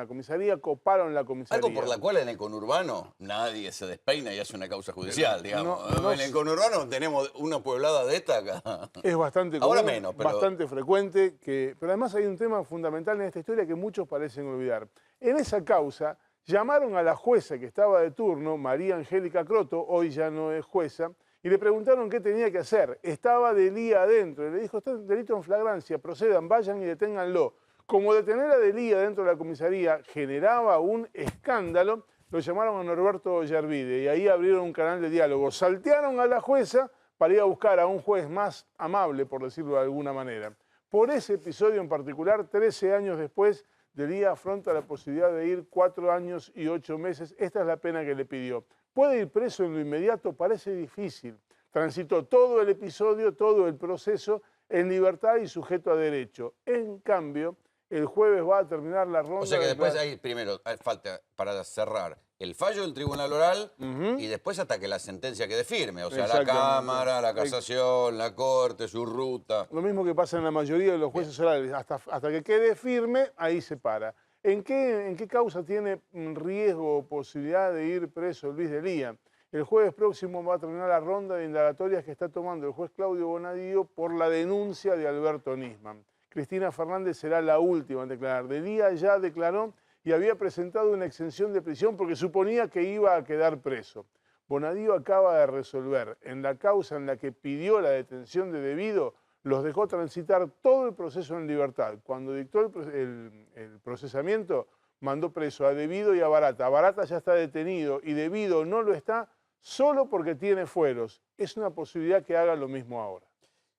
comisaría, coparon la comisaría. Algo por la cual en el conurbano nadie se despeina y hace una causa judicial, digamos. En el conurbano tenemos una pueblada de esta acá. Es bastante Ahora común, menos, pero... bastante frecuente, pero además hay un tema fundamental en esta historia que muchos parecen olvidar. En esa causa llamaron a la jueza que estaba de turno, María Angélica Croto, hoy ya no es jueza, y le preguntaron qué tenía que hacer. Estaba Delía adentro. Y le dijo, está en delito en flagrancia, procedan, vayan y deténganlo. Como detener a Delía dentro de la comisaría generaba un escándalo, lo llamaron a Norberto Yervide y ahí abrieron un canal de diálogo. Saltearon a la jueza para ir a buscar a un juez más amable, por decirlo de alguna manera. Por ese episodio en particular, 13 años después, Delía afronta la posibilidad de ir 4 años y 8 meses. Esta es la pena que le pidió. ¿Puede ir preso en lo inmediato? Parece difícil. Transitó todo el episodio, todo el proceso en libertad y sujeto a derecho. En cambio, el jueves va a terminar la ronda... O sea que después hay, primero, falta para cerrar el fallo del tribunal oral y después hasta que la sentencia quede firme. O sea, la Cámara, la Casación, la Corte, su ruta. Lo mismo que pasa en la mayoría de los jueces orales. Hasta que quede firme, ahí se para. ¿En qué causa tiene riesgo o posibilidad de ir preso Luis Delía? El jueves próximo va a terminar la ronda de indagatorias que está tomando el juez Claudio Bonadío por la denuncia de Alberto Nisman. Cristina Fernández será la última en declarar. Delía ya declaró y había presentado una exención de prisión porque suponía que iba a quedar preso. Bonadío acaba de resolver en la causa en la que pidió la detención de Devido, los dejó transitar todo el proceso en libertad. Cuando dictó el procesamiento, mandó preso a Devido y a Barata. Barata ya está detenido y Devido no lo está solo porque tiene fueros. Es una posibilidad que haga lo mismo ahora.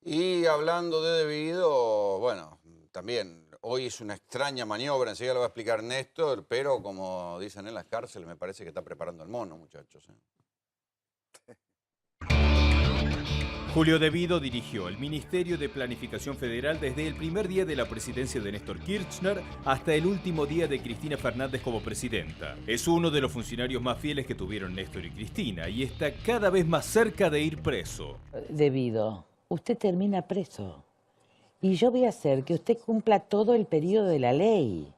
Y hablando de Devido, bueno, también hoy es una extraña maniobra, enseguida lo va a explicar Néstor, pero como dicen en las cárceles, me parece que está preparando el mono, muchachos. Julio Devido dirigió el Ministerio de Planificación Federal desde el primer día de la presidencia de Néstor Kirchner hasta el último día de Cristina Fernández como presidenta. Es uno de los funcionarios más fieles que tuvieron Néstor y Cristina y está cada vez más cerca de ir preso. Devido, usted termina preso y yo voy a hacer que usted cumpla todo el periodo de la ley.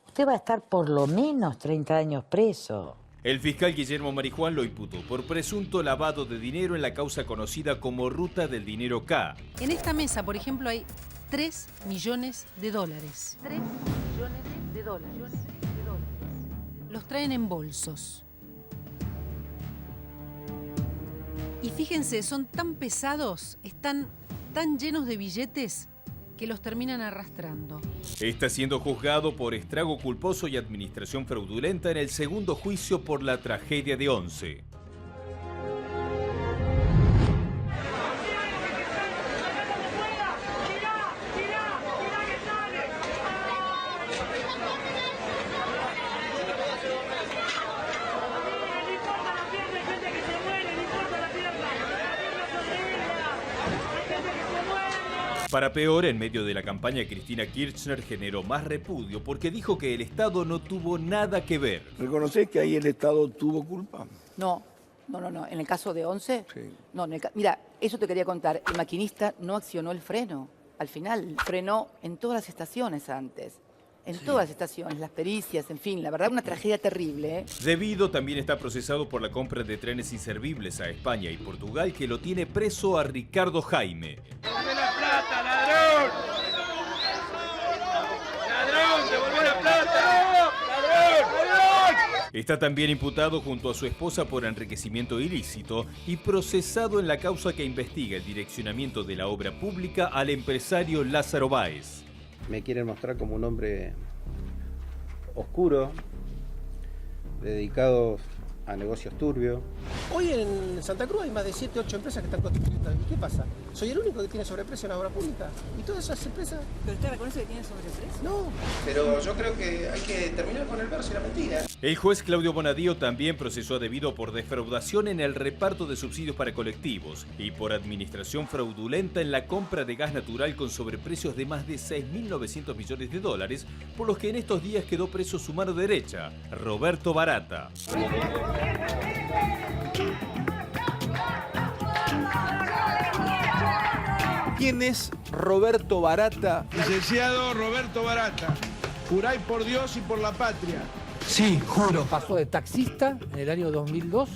Usted va a estar por lo menos 30 años preso. El fiscal Guillermo Marijuán lo imputó por presunto lavado de dinero en la causa conocida como Ruta del Dinero K. En esta mesa, por ejemplo, hay 3 millones de dólares. 3 millones de dólares. Los traen en bolsos. Y fíjense, son tan pesados, están tan llenos de billetes que los terminan arrastrando. Está siendo juzgado por estrago culposo y administración fraudulenta en el segundo juicio por la tragedia de Once. Para peor, en medio de la campaña, Cristina Kirchner generó más repudio porque dijo que el Estado no tuvo nada que ver. ¿Reconoces que ahí el Estado tuvo culpa? No. En el caso de Once, sí. No. Mira, eso te quería contar. El maquinista no accionó el freno. Al final, frenó en todas las estaciones antes. En todas las estaciones, las pericias, en fin, la verdad una tragedia terrible. Devido también está procesado por la compra de trenes inservibles a España y Portugal que lo tiene preso a Ricardo Jaime. ¡Devuelve la plata, ladrón! ¡Ladrón, devuelve la plata! ¡Ladrón! Está también imputado junto a su esposa por enriquecimiento ilícito y procesado en la causa que investiga el direccionamiento de la obra pública al empresario Lázaro Báez. Me quieren mostrar como un hombre oscuro, dedicado a negocios turbios. Hoy en Santa Cruz hay más de 7, 8 empresas que están constituidas. ¿Y qué pasa? ¿Soy el único que tiene sobreprecio en la obra pública? ¿Y todas esas empresas? ¿Pero usted reconoce que tiene sobreprecio? No, pero yo creo que hay que terminar con el verso y la mentira. El juez Claudio Bonadío también procesó a Devido por defraudación en el reparto de subsidios para colectivos y por administración fraudulenta en la compra de gas natural con sobreprecios de más de 6.900 millones de dólares, por los que en estos días quedó preso su mano derecha, Roberto Barata. ¿Quién es Roberto Barata? Licenciado Roberto Barata, juráis por Dios y por la patria. Sí, juro. Pasó de taxista en el año 2002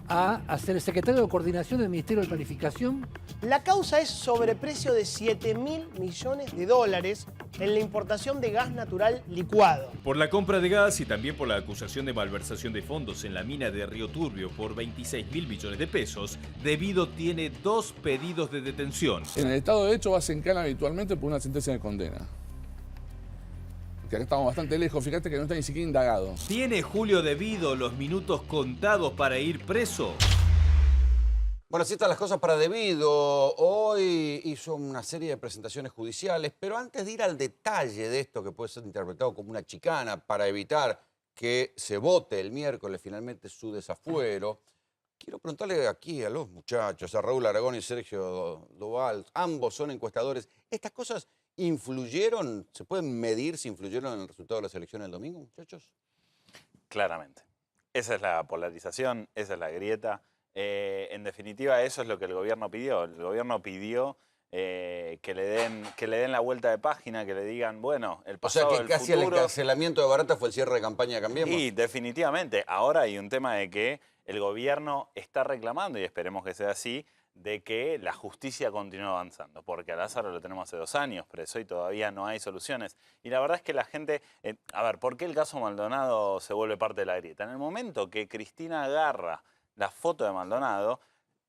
a ser el secretario de Coordinación del Ministerio de Planificación. La causa es sobreprecio de 7.000 millones de dólares en la importación de gas natural licuado. Por la compra de gas y también por la acusación de malversación de fondos en la mina de Río Turbio por 26.000 millones de pesos, Devido tiene 2 pedidos de detención. En el Estado de Derecho vas en cana habitualmente por una sentencia de condena. Que acá estamos bastante lejos, fíjate que no está ni siquiera indagado. ¿Tiene Julio Devido los minutos contados para ir preso? Bueno, así están las cosas para Devido. Hoy hizo una serie de presentaciones judiciales, pero antes de ir al detalle de esto que puede ser interpretado como una chicana para evitar que se vote el miércoles finalmente su desafuero, quiero preguntarle aquí a los muchachos, a Raúl Aragón y Sergio Doval, ambos son encuestadores. ¿Estas cosas influyeron, se pueden medir si influyeron en el resultado de las elecciones del domingo, muchachos? Claramente. Esa es la polarización, esa es la grieta. En definitiva, eso es lo que el gobierno pidió. El gobierno pidió que le den la vuelta de página, que le digan, bueno, el pasado, o sea, que el casi futuro. el encarcelamiento de Barata fue el cierre de campaña de Cambiemos. Y definitivamente. Ahora hay un tema de que el gobierno está reclamando, y esperemos que sea así, de que la justicia continúe avanzando, porque a Lázaro lo tenemos hace 2 años preso y todavía no hay soluciones. Y la verdad es que la gente... a ver, ¿por qué el caso Maldonado se vuelve parte de la grieta? En el momento que Cristina agarra la foto de Maldonado,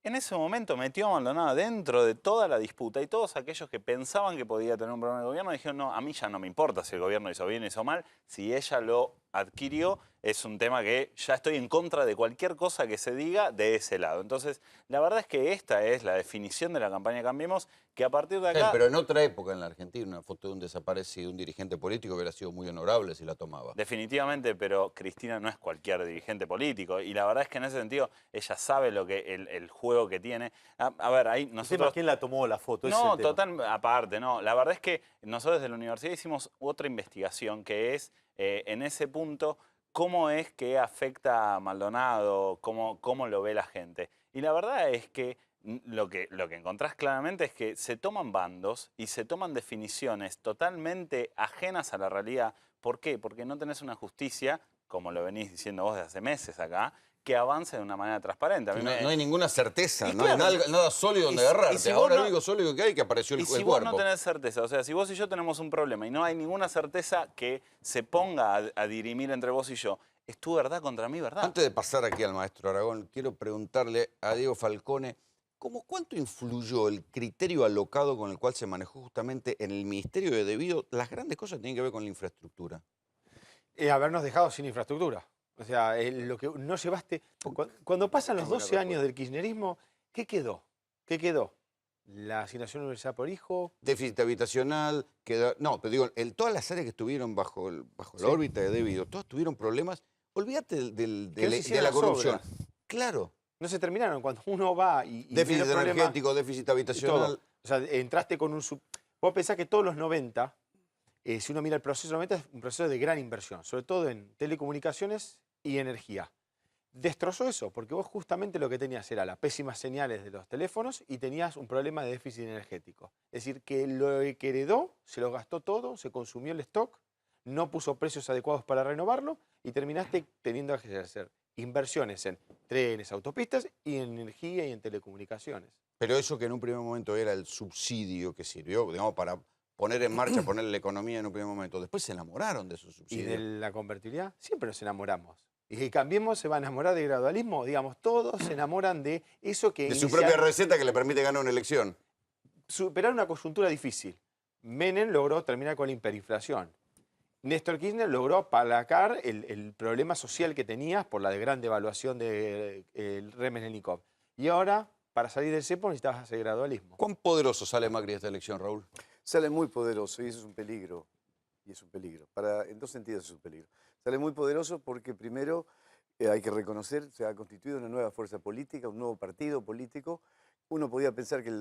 en ese momento metió a Maldonado dentro de toda la disputa y todos aquellos que pensaban que podía tener un problema de gobierno dijeron, no, a mí ya no me importa si el gobierno hizo bien o hizo mal, si ella lo adquirió, es un tema que ya estoy en contra de cualquier cosa que se diga de ese lado. Entonces, la verdad es que esta es la definición de la campaña Cambiemos, que a partir de acá... Sí, pero en otra época en la Argentina, una foto de un desaparecido, un dirigente político, hubiera sido muy honorable si la tomaba. Definitivamente, pero Cristina no es cualquier dirigente político. Y la verdad es que en ese sentido, ella sabe lo que el juego que tiene. A ver, ahí nosotros... ¿Quién la tomó la foto? No, total, aparte, no. La verdad es que nosotros desde la universidad hicimos otra investigación que es, en ese punto, cómo es que afecta a Maldonado, cómo lo ve la gente. Y la verdad es que lo que encontrás claramente es que se toman bandos y se toman definiciones totalmente ajenas a la realidad. ¿Por qué? Porque no tenés una justicia, como lo venís diciendo vos desde hace meses acá, que avance de una manera transparente. No hay ninguna certeza, no claro, hay nada sólido donde agarrarte. Si ahora no, lo único sólido que hay que apareció el cuerpo. Y si vos no tenés certeza, o sea, si vos y yo tenemos un problema y no hay ninguna certeza que se ponga a dirimir entre vos y yo, es tu verdad contra mi verdad. Antes de pasar aquí al maestro Aragón, quiero preguntarle a Diego Falcone, ¿cuánto influyó el criterio alocado con el cual se manejó justamente en el Ministerio de Devido las grandes cosas que tienen que ver con la infraestructura? Habernos dejado sin infraestructura. O sea, lo que no llevaste... Cuando pasan los 12 años del kirchnerismo, ¿qué quedó? ¿Qué quedó? La asignación universal por hijo. Déficit habitacional, no, pero digo, todas las áreas que estuvieron bajo la órbita de Devido, todas tuvieron problemas. Olvídate de la corrupción. Obras. Claro. No se terminaron. Cuando uno va y déficit energético, déficit habitacional. O sea, entraste con un... Vos pensás que todos los 90, si uno mira el proceso 90, es un proceso de gran inversión, sobre todo en telecomunicaciones y energía. Destrozó eso, porque vos justamente lo que tenías era las pésimas señales de los teléfonos y tenías un problema de déficit energético. Es decir, que lo que heredó, se lo gastó todo, se consumió el stock, no puso precios adecuados para renovarlo y terminaste teniendo que hacer inversiones en trenes, autopistas y en energía y en telecomunicaciones. Pero eso que en un primer momento era el subsidio que sirvió, digamos, para poner en marcha, poner la economía en un primer momento. Después se enamoraron de esos subsidios. ¿Y de la convertibilidad? Siempre nos enamoramos. Y que Cambiemos se va a enamorar de gradualismo. Digamos, todos se enamoran de eso que... De su propia receta que le permite ganar una elección. Superar una coyuntura difícil. Menem logró terminar con la hiperinflación. Néstor Kirchner logró aplacar el problema social que tenías por la gran devaluación del Remenenikov. Y ahora, para salir del cepo, necesitabas hacer gradualismo. ¿Cuán poderoso sale Macri de esta elección, Raúl? Sale muy poderoso y eso es un peligro. Y es un peligro. En dos sentidos es un peligro. Sale muy poderoso porque primero hay que reconocer, se ha constituido una nueva fuerza política, un nuevo partido político. Uno podía pensar que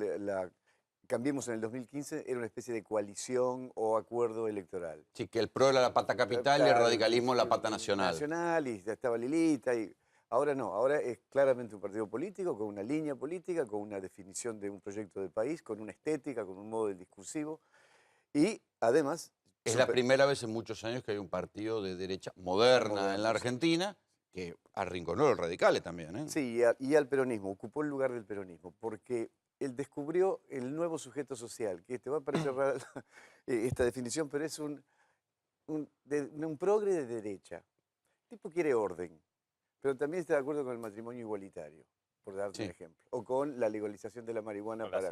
Cambiemos en el 2015 era una especie de coalición o acuerdo electoral. Sí, que el PRO era la pata capital y el radicalismo la pata nacional. Nacional, y ya estaba Lilita. Ahora no, ahora es claramente un partido político, con una línea política, con una definición de un proyecto de país, con una estética, con un modo discursivo. Y además... Es la primera vez en muchos años que hay un partido de derecha moderna en la Argentina que arrinconó a los radicales también, ¿eh? Sí, y al peronismo, ocupó el lugar del peronismo, porque él descubrió el nuevo sujeto social, que te va a parecer rara esta definición, pero es un progre de derecha. El tipo quiere orden, pero también está de acuerdo con el matrimonio igualitario, por darte un ejemplo, o con la legalización de la marihuana para...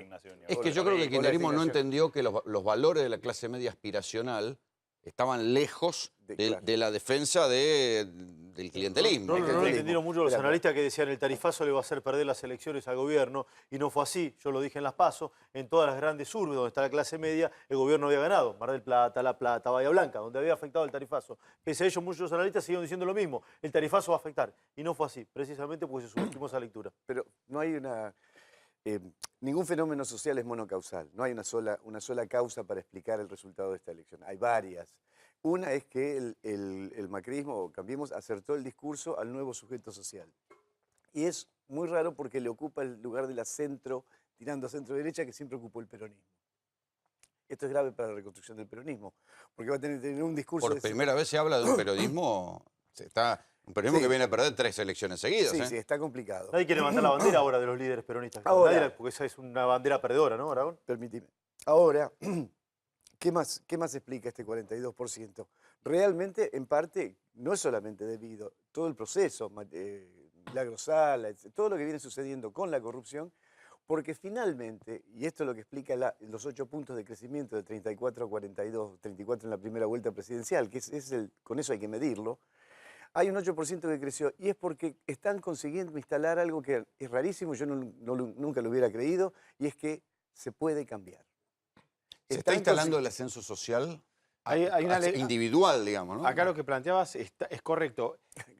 Es que yo creo que el kirchnerismo no entendió que los valores de la clase media aspiracional estaban lejos de la defensa del clientelismo. No entendieron mucho los analistas que decían el tarifazo le va a hacer perder las elecciones al gobierno, y no fue así. Yo lo dije en las PASO, en todas las grandes urbes donde está la clase media, el gobierno había ganado. Mar del Plata, La Plata, Bahía Blanca, donde había afectado el tarifazo. Pese a ello, muchos analistas siguieron diciendo lo mismo, el tarifazo va a afectar. Y no fue así, precisamente porque se subestimó esa lectura. Pero no hay ningún fenómeno social es monocausal. No hay una sola causa para explicar el resultado de esta elección. Hay varias. Una es que el macrismo, o Cambiemos, acertó el discurso al nuevo sujeto social. Y es muy raro porque le ocupa el lugar de la centro, tirando a centro-derecha, que siempre ocupó el peronismo. Esto es grave para la reconstrucción del peronismo, porque va a tener un discurso... Por primera vez se habla de un peronismo... Un peronismo que viene a perder 3 elecciones seguidas. Sí, sí, está complicado. Nadie quiere levantar la bandera ahora de los líderes peronistas. Porque esa es una bandera perdedora, ¿no, Aragón? Permíteme. Ahora, ¿qué más explica este 42%? Realmente, en parte, no es solamente debido a todo el proceso, Milagro Sala, todo lo que viene sucediendo con la corrupción, porque finalmente, y esto es lo que explica los 8 puntos de crecimiento de 34 a 42, 34 en la primera vuelta presidencial, que con eso hay que medirlo, hay un 8% que creció, y es porque están consiguiendo instalar algo que es rarísimo, yo nunca lo hubiera creído, y es que se puede cambiar. ¿Se está instalando el ascenso social individual, digamos, ¿no? Acá lo que planteabas es correcto.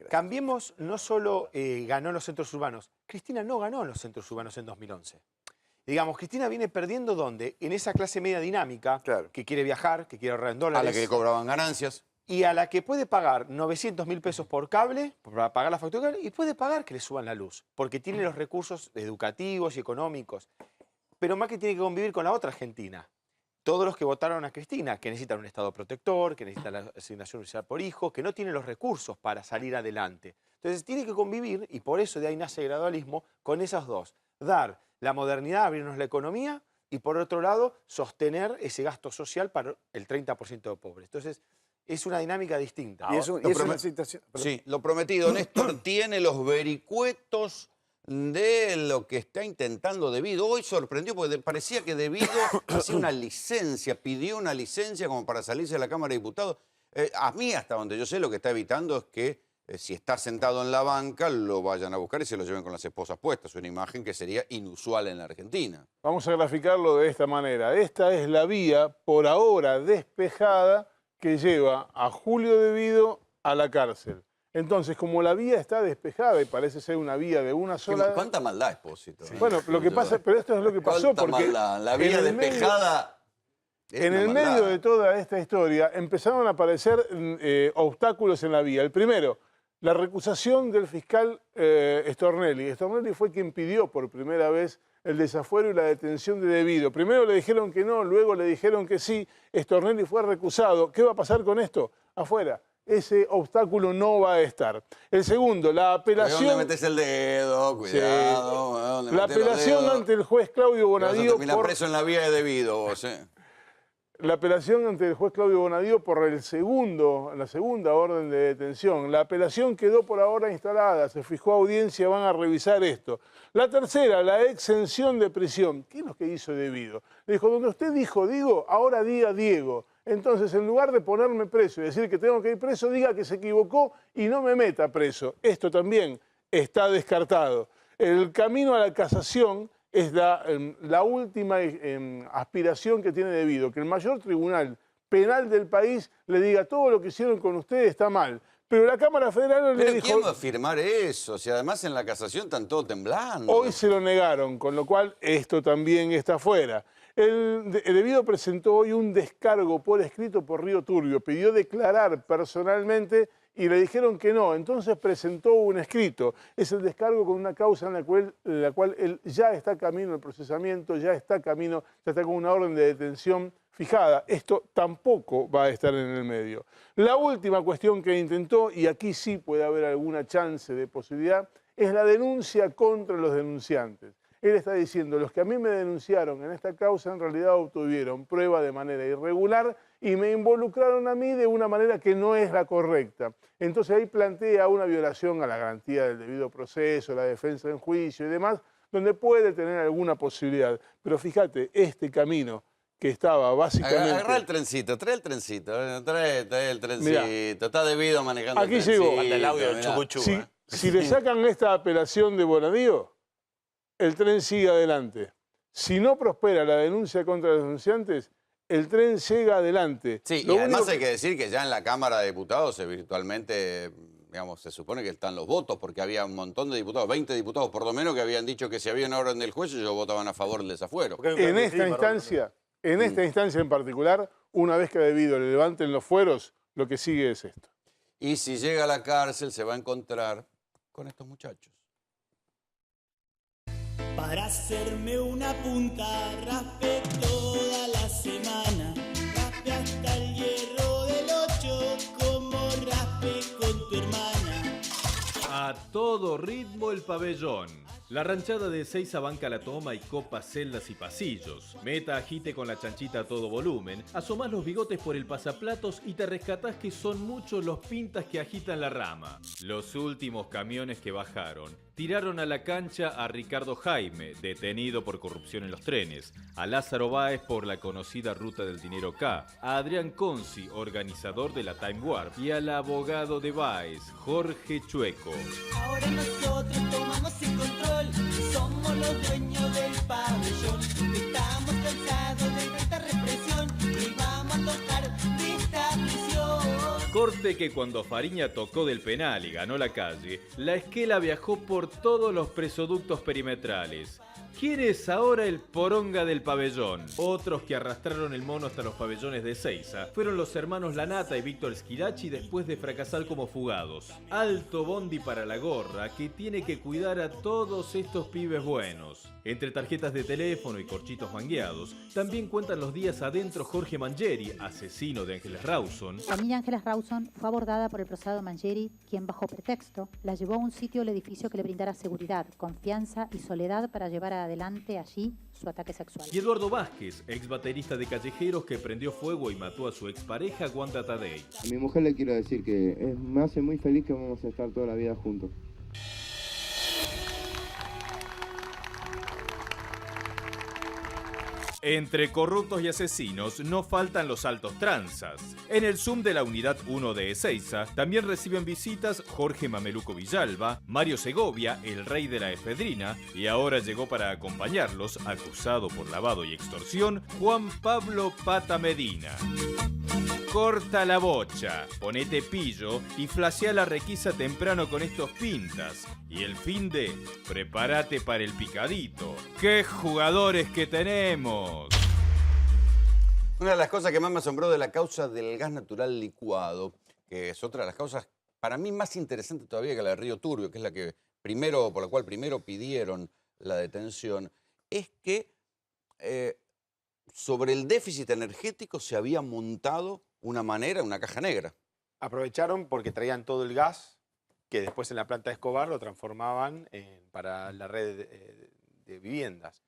Cambiemos no solo ganó en los centros urbanos, Cristina no ganó en los centros urbanos en 2011. Digamos, Cristina viene perdiendo ¿dónde? En esa clase media dinámica, que quiere viajar, que quiere ahorrar en dólares. A la que le cobraban ganancias. Y a la que puede pagar 900.000 pesos por cable, para pagar la factura, y puede pagar que le suban la luz, porque tiene los recursos educativos y económicos. Pero Macri tiene que convivir con la otra Argentina. Todos los que votaron a Cristina, que necesitan un Estado protector, que necesitan la asignación universal por hijo, que no tienen los recursos para salir adelante. Entonces tiene que convivir, y por eso de ahí nace el gradualismo, con esas dos. Dar la modernidad, abrirnos la economía, y por otro lado, sostener ese gasto social para el 30% de pobres. Entonces, es una dinámica distinta. Lo prometido, Néstor, tiene los vericuetos de lo que está intentando Devido. Hoy sorprendió porque parecía que Devido hacía una licencia, pidió una licencia como para salirse de la Cámara de Diputados. A mí, hasta donde yo sé, lo que está evitando es que si está sentado en la banca, lo vayan a buscar y se lo lleven con las esposas puestas. Una imagen que sería inusual en la Argentina. Vamos a graficarlo de esta manera. Esta es la vía, por ahora despejada, que lleva a Julio Devido a la cárcel. Entonces, como la vía está despejada y parece ser una vía de una sola... ¿Cuánta maldad, Espósito? Sí. Bueno, lo que pasa, pero esto es lo que pasó porque... Maldad? La vía despejada... En el medio de toda esta historia empezaron a aparecer obstáculos en la vía. El primero, la recusación del fiscal Stornelli. Stornelli fue quien pidió por primera vez el desafuero y la detención de Devido. Primero le dijeron que no, luego le dijeron que sí. Stornelli fue recusado. ¿Qué va a pasar con esto? Afuera. Ese obstáculo no va a estar. El segundo, la apelación... ¿Dónde metes el dedo? Cuidado. Sí. La apelación ante el juez Claudio Bonadío... Termina preso en la vía de Devido, vos, La apelación ante el juez Claudio Bonadío por la segunda orden de detención. La apelación quedó por ahora instalada, se fijó audiencia, van a revisar esto. La tercera, la exención de prisión. ¿Qué es lo que hizo Devido? Le dijo, donde usted dijo Diego, ahora diga Diego. Entonces, en lugar de ponerme preso y decir que tengo que ir preso, diga que se equivocó y no me meta preso. Esto también está descartado. El camino a la casación es la última aspiración que tiene Devido, que el mayor tribunal penal del país le diga todo lo que hicieron con ustedes está mal. Pero la Cámara Federal le dijo... ¿Quién va a afirmar eso? Si además en la casación están todos temblando. Hoy se lo negaron, con lo cual esto también está fuera. Devido presentó hoy un descargo por escrito por Río Turbio, pidió declarar personalmente y le dijeron que no, entonces presentó un escrito. Es el descargo con una causa en la cual él ya está camino al procesamiento, ya está con una orden de detención fijada. Esto tampoco va a estar en el medio. La última cuestión que intentó, y aquí sí puede haber alguna chance de posibilidad, es la denuncia contra los denunciantes. Él está diciendo, los que a mí me denunciaron en esta causa en realidad obtuvieron prueba de manera irregular y me involucraron a mí de una manera que no es la correcta. Entonces ahí plantea una violación a la garantía del debido proceso, la defensa en juicio y demás, donde puede tener alguna posibilidad. Pero fíjate, este camino que estaba básicamente... Agarrá el trencito, trae el trencito, trae el trencito. Mirá, está Devido manejando aquí el trencito. llegó. Manda el audio del chucuchú. Si le sacan esta apelación de Bonadío, el tren sigue adelante. Si no prospera la denuncia contra los denunciantes, el tren llega adelante. Sí, y además hay que decir que ya en la Cámara de Diputados virtualmente, digamos, se supone que están los votos, porque había un montón de diputados, 20 diputados por lo menos, que habían dicho que si había una orden del juez, ellos votaban a favor del desafuero. En esta instancia en particular, una vez que Devido le levanten los fueros, lo que sigue es esto. Y si llega a la cárcel, se va a encontrar con estos muchachos. Para hacerme una punta, raspé toda la semana. Raspé hasta el hierro del 8, como raspé con tu hermana. A todo ritmo el pabellón. La ranchada de Ezeiza banca la toma y copa celdas y pasillos. Meta agite con la chanchita a todo volumen. Asomás los bigotes por el pasaplatos y te rescatás que son muchos los pintas que agitan la rama. Los últimos camiones que bajaron tiraron a la cancha a Ricardo Jaime, detenido por corrupción en los trenes, a Lázaro Báez por la conocida ruta del dinero K, a Adrián Conci, organizador de la Time Warp, y al abogado de Báez, Jorge Chueco. Ahora nosotros tomamos el control, somos los dueños del pabellón. Estamos cansados de tanta represión y vamos a tocar de esta prisión. Corte que cuando Fariña tocó del penal y ganó la calle, la esquela viajó por todos los presoductos perimetrales. ¿Quién es ahora el poronga del pabellón? Otros que arrastraron el mono hasta los pabellones de Ezeiza fueron los hermanos Lanata y Víctor Schirachi después de fracasar como fugados. Alto bondi para la gorra que tiene que cuidar a todos estos pibes buenos. Entre tarjetas de teléfono y corchitos mangueados, también cuentan los días adentro Jorge Mangieri, asesino de Ángeles Rawson. La niña Ángeles Rawson fue abordada por el procesado Mangieri, quien bajo pretexto la llevó a un sitio del edificio que le brindara seguridad, confianza y soledad para llevar adelante allí su ataque sexual. Y Eduardo Vázquez, ex baterista de Callejeros que prendió fuego y mató a su expareja Wanda Tadei. A mi mujer le quiero decir que me hace muy feliz que vamos a estar toda la vida juntos. Entre corruptos y asesinos no faltan los altos tranzas. En el Zoom de la Unidad 1 de Ezeiza también reciben visitas Jorge Mameluco Villalba, Mario Segovia, el rey de la efedrina, y ahora llegó para acompañarlos, acusado por lavado y extorsión, Juan Pablo Pata Medina. Corta la bocha, ponete pillo y flashea la requisa temprano con estos pintas. Y el fin de, prepárate para el picadito. ¡Qué jugadores que tenemos! Una de las cosas que más me asombró de la causa del gas natural licuado, que es otra de las causas para mí más interesante todavía que la de Río Turbio, que es la que primero, por la cual primero pidieron la detención, es que sobre el déficit energético se había montado una caja negra. Aprovecharon porque traían todo el gas que después en la planta de Escobar lo transformaban para la red de viviendas.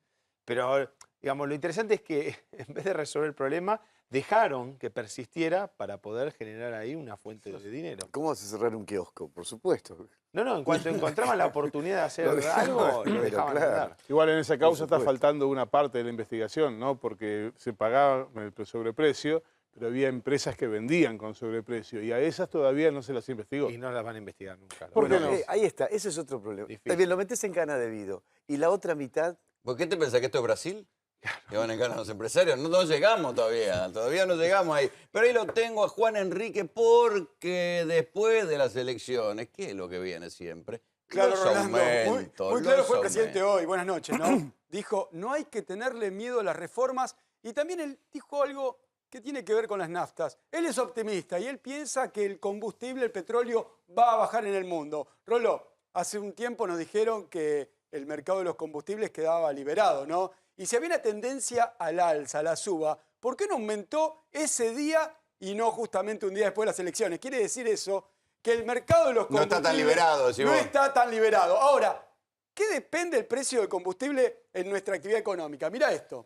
Pero, digamos, lo interesante es que en vez de resolver el problema, dejaron que persistiera para poder generar ahí una fuente de dinero. ¿Cómo vas a cerrar un kiosco? Por supuesto. No, en cuanto encontraban la oportunidad de hacer algo, lo dejaban andar. Igual en esa causa está faltando una parte de la investigación, ¿no? Porque se pagaba el sobreprecio, pero había empresas que vendían con sobreprecio y a esas todavía no se las investigó. Y no las van a investigar nunca. ¿Por qué Bueno, no? ahí está, ese es otro problema. Bien, lo metes en cana debido. Y la otra mitad... ¿Por qué te pensás que esto es Brasil? Que van en cana los empresarios. No llegamos todavía no llegamos ahí. Pero ahí lo tengo a Juan Enrique porque después de las elecciones, ¿qué es lo que viene siempre? Claro, Los Rolando, aumentos, muy claro los fue el presidente aumentos. hoy, buenas noches, ¿no? Dijo, no hay que tenerle miedo a las reformas y también él dijo algo que tiene que ver con las naftas. Él es optimista y él piensa que el combustible, el petróleo, va a bajar en el mundo. Rolo, hace un tiempo nos dijeron que el mercado de los combustibles quedaba liberado, ¿no? Y si había una tendencia al alza, a la suba, ¿por qué no aumentó ese día y no justamente un día después de las elecciones? Quiere decir eso que el mercado de los No combustibles está tan liberado, decís no vos. está tan liberado. Ahora, ¿qué depende el precio del combustible en nuestra actividad económica? Mira esto.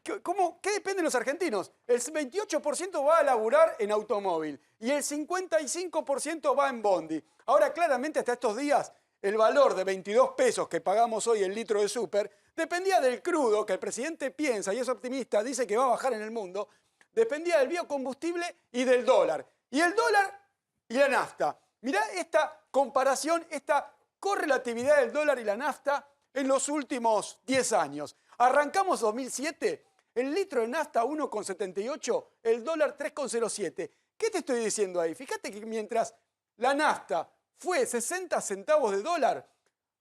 ¿Qué dependen los argentinos? El 28% va a laburar en automóvil y el 55% va en bondi. Ahora, claramente, hasta estos días, el valor de 22 pesos que pagamos hoy el litro de súper dependía del crudo, que el presidente piensa y es optimista, dice que va a bajar en el mundo, dependía del biocombustible y del dólar. Y el dólar y la nafta. Mirá esta comparación, esta correlatividad del dólar y la nafta en los últimos 10 años. Arrancamos 2007, el litro de nafta 1,78, el dólar 3,07. ¿Qué te estoy diciendo ahí? Fíjate que mientras la nafta fue 60 centavos de dólar,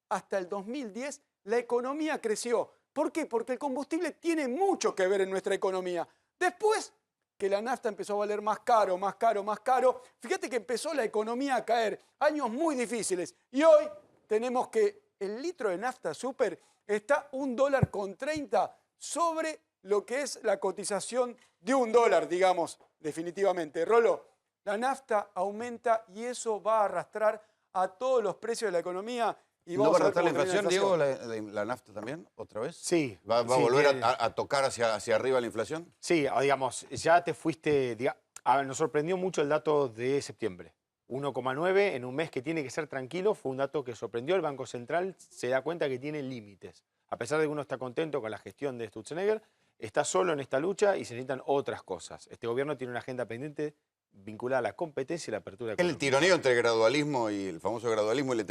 hasta el 2010 la economía creció. ¿Por qué? Porque el combustible tiene mucho que ver en nuestra economía. Después que la nafta empezó a valer más caro, más caro, más caro, fíjate que empezó la economía a caer. Años muy difíciles. Y hoy tenemos que el litro de nafta súper está $1,30 sobre lo que es la cotización de $1, digamos, definitivamente. Rolo, la nafta aumenta y eso va a arrastrar a todos los precios de la economía. Y ¿No vamos va a a ver arrastrar la cómo termina inflación, Diego, la nafta también, otra vez? Sí. ¿Va a sí, volver tiene- a tocar hacia arriba la inflación? Sí, digamos, ya te fuiste... A ver, nos sorprendió mucho el dato de septiembre. 1,9 en un mes que tiene que ser tranquilo, fue un dato que sorprendió. El Banco Central se da cuenta que tiene límites. A pesar de que uno está contento con la gestión de Sturzenegger, está solo en esta lucha y se necesitan otras cosas. Este gobierno tiene una agenda pendiente vinculada a la competencia y la apertura económica. El tironeo entre el gradualismo y el famoso gradualismo y la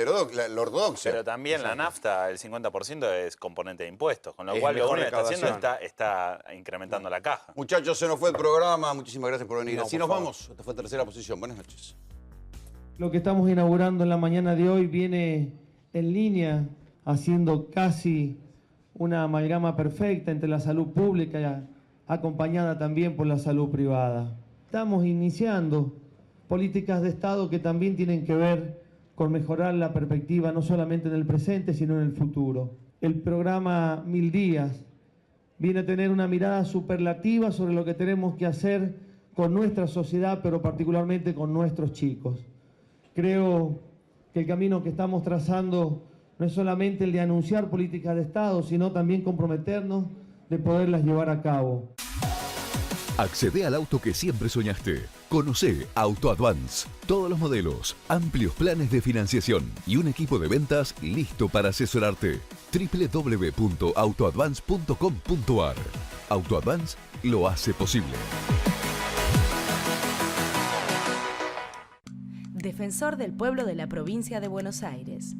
ortodoxia. Pero también la nafta, el 50% es componente de impuestos, con lo Es cual lo mejor único que está haciendo recaudación. está incrementando la caja. Muchachos, se nos fue el programa. Muchísimas gracias por venir. No, Así por nos favor. vamos. Esta fue Tercera Posición. Buenas noches. Lo que estamos inaugurando en la mañana de hoy viene en línea, haciendo casi una amalgama perfecta entre la salud pública, acompañada también por la salud privada. Estamos iniciando políticas de Estado que también tienen que ver con mejorar la perspectiva no solamente en el presente, sino en el futuro. El programa 1000 días viene a tener una mirada superlativa sobre lo que tenemos que hacer con nuestra sociedad, pero particularmente con nuestros chicos. Creo que el camino que estamos trazando no es solamente el de anunciar políticas de Estado, sino también comprometernos de poderlas llevar a cabo. Accede al auto que siempre soñaste. Conoce Auto Advance. Todos los modelos, amplios planes de financiación y un equipo de ventas listo para asesorarte. www.autoadvance.com.ar. Auto Advance lo hace posible. Defensor del pueblo de la provincia de Buenos Aires.